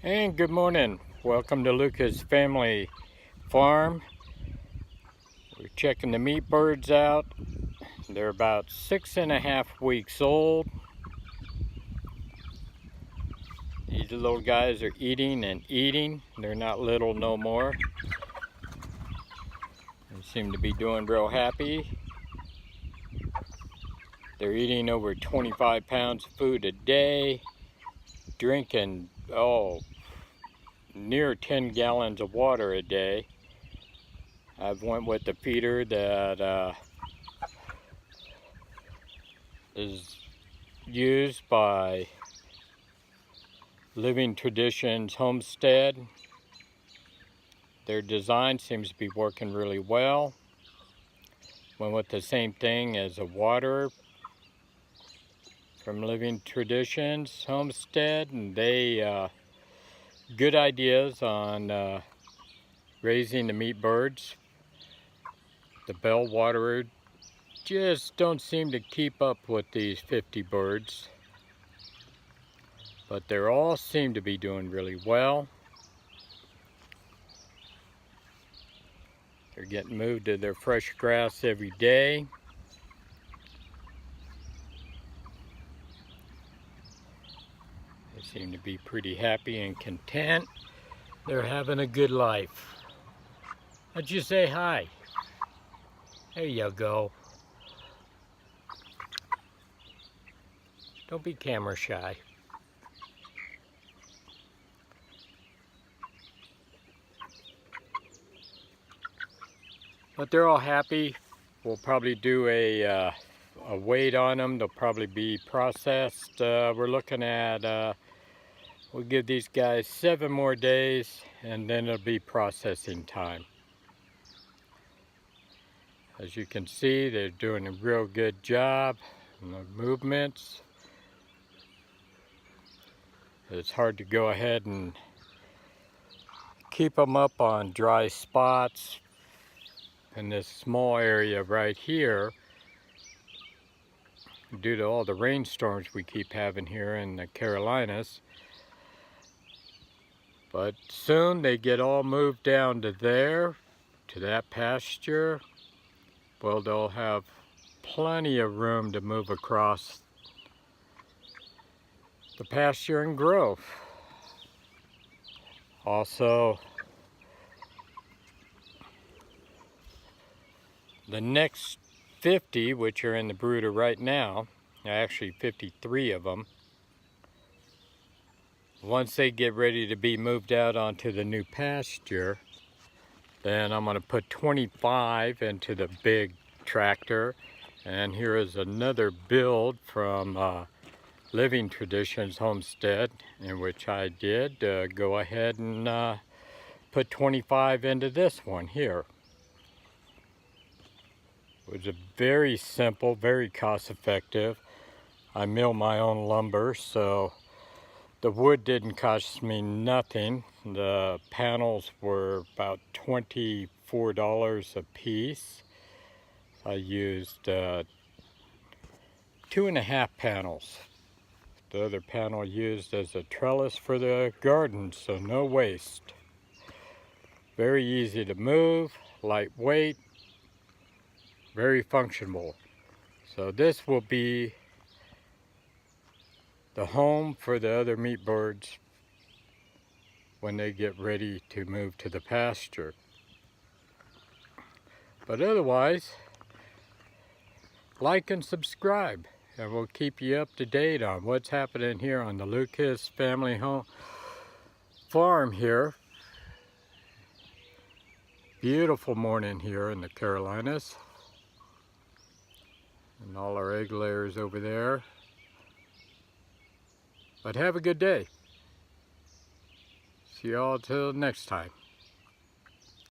And good morning. Welcome to Lucas Family Farm. We're checking the meat birds out. They're about 6.5 weeks old. These little guys are eating and eating. They're not little no more. They seem to be doing real happy. They're eating over 25 pounds of food a day, drinking, near 10 gallons of water a day. I've went with the feeder that is used by Living Traditions Homestead. Their design seems to be working really well. Went with the same thing as a water from Living Traditions Homestead, and they good ideas on raising the meat birds. The bell waterer just don't seem to keep up with these 50 birds, but they all seem to be doing really well. They're getting moved to their fresh grass every day. They seem to be pretty happy and content. They're having a good life. How'd you say hi? There you go. Don't be camera shy. But they're all happy. We'll probably do a weight on them. They'll probably be processed. We're looking at, we'll give these guys 7 more days and then it'll be processing time. As you can see, they're doing a real good job on the movements. It's hard to go ahead and keep them up on dry spots in this small area right here due to all the rainstorms we keep having here in the Carolinas. But soon they get all moved down to there, to that pasture. Well, they'll have plenty of room to move across the pasture and grow. Also, the next 50, which are in the brooder right now, actually 53 of them, once they get ready to be moved out onto the new pasture, then I'm going to put 25 into the big tractor. And here is another build from Living Traditions Homestead, in which I did go ahead and put 25 into this one here. It was a very simple, very cost effective. I mill my own lumber, so the wood didn't cost me nothing. The panels were about $24 a piece. I used 2.5 panels. The other panel used as a trellis for the garden, so no waste. Very easy to move, lightweight, very functional. So this will be the home for the other meat birds when they get ready to move to the pasture. But otherwise, like and subscribe, and we'll keep you up to date on what's happening here on the Lucas Family Farm here. Beautiful morning here in the Carolinas. And all our egg layers over there. But have a good day. See you all till next time.